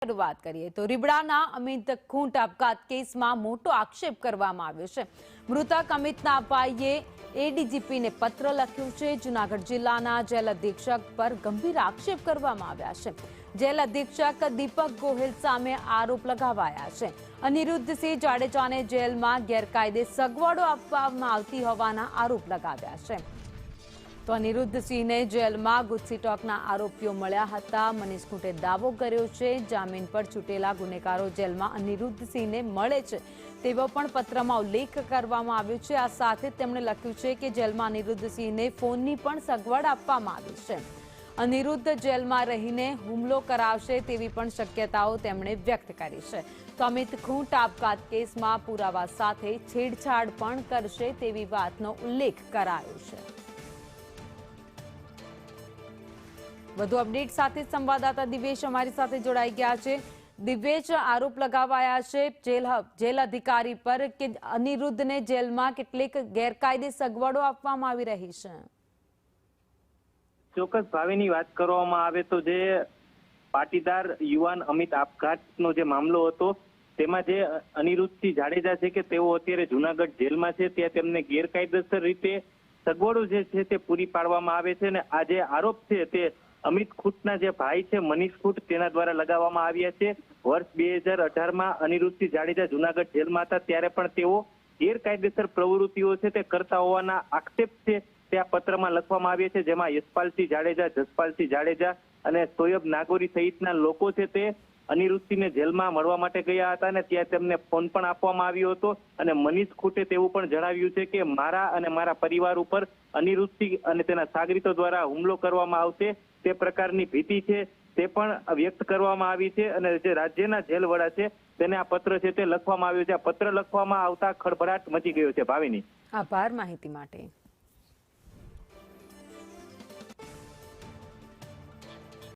શરૂઆત કરીએ તો રીબડાના અમિત ખૂંટ આપઘાત કેસમાં મોટો આક્ષેપ કરવામાં આવ્યો છે। મૃતક અમિતના ભાઈએ એડીજીપીને પત્ર લખ્યું છે। જૂનાગઢ જિલ્લાના જેલ અધિક્ષક પર ગંભીર આક્ષેપ કરવામાં આવ્યા છે। જેલ અધિક્ષક દીપક ગોહિલ સામે આરોપ લગાવાયા છે। અનિરુદ્ધસિંહ જાડેજાને જેલમાં ગેરકાયદે સગવડો આપવામાં આવતી હોવાના આરોપ લગાવ્યા છે। તો અનિરુદ્ધસિંહને જેલમાં ગુજસી ટોકના આરોપીઓ મળ્યા હતા। મનીષ ખૂંટે દાવો કર્યો છે જામીન પર છૂટેલા ગુનેગારો જેલમાં અનિરુદ્ધસિંહને મળે છે તેવો પણ પત્રમાં ઉલ્લેખ કરવામાં આવ્યો છે। આ સાથે તેમણે લખ્યું છે કે જેલમાં અનિરુદ્ધસિંહને ફોનની પણ સગવડ આપવામાં આવી છે। અનિરુદ્ધ જેલમાં રહીને હુમલો કરાવશે તેવી પણ શક્યતાઓ તેમણે વ્યક્ત કરી છે। તો અમિત ખૂંટ આપઘાત કેસમાં પુરાવા સાથે છેડછાડ પણ કરશે તેવી વાતનો ઉલ્લેખ કરાયો છે। વધુ અપડેટ સાથે સંવાદદાતા દિવેશ અમારી સાથે જોડાઈ ગયા છે। દિવેશ, આરોપ લગાવાયા છે જેલ અધિકારી પર કે અનિરુદ્ધને જેલમાં કેટલીક ગેરકાયદે સગવડો આપવામાં આવી રહી છે। ચોક્કસ ભાવિની વાત કરવામાં આવે તો જે પાટીદાર યુવાન અમિત આપઘાતનો જે મામલો હતો તેમાં જે અનિરુદ્ધસિંહ જાડેજા છે કે તેઓ અત્યારે જૂનાગઢ જેલમાં છે ત્યાં તેમને ગેરકાયદેસર રીતે સગવડો જે છે તે પૂરી પાડવામાં આવે છે અને આ જે આરોપ છે તે અમિત ખૂંટના જે ભાઈ છે મનીષ ખૂંટ તેના દ્વારા લગાવવામાં આવ્યા છે। વર્ષ 2018માં અનિરુદ્ધસિંહ જાડેજા જૂનાગઢ જેલમાં હતા ત્યારે પણ તેઓ ગેરકાયદેસર પ્રવૃત્તિઓ છે તે કરતા હોવાના આક્ષેપ છે તે આ પત્રમાં લખવામાં આવ્યા છે। જેમાં યશપાલસિંહ જાડેજા, જસપાલસિંહ જાડેજા અને સોયબ નાગોરી સહિતના લોકો છે તે અનિરુદ્ધસિંહને જેલમાં મળવા માટે ગયા હતા અને ત્યાં તેમને ફોન પણ આપવામાં આવ્યો હતો અને મનીષ ખૂંટે તેવું પણ જણાવ્યું છે કે મારા અને મારા પરિવાર ઉપર અનિરુદ્ધસિંહ અને તેના સાગરીતો દ્વારા હુમલો કરવામાં આવશે તે પ્રકારની ભીતિ છે તે પણ વ્યક્ત કરવામાં આવી છે અને જે રાજ્યના જેલ વડા છે તેને આ પત્ર છે તે લખવામાં આવ્યો છે। આ પત્ર લખવામાં આવતા ખળભળાટ મચી ગયો છે। ભાવિની, આભાર માહિતી માટે।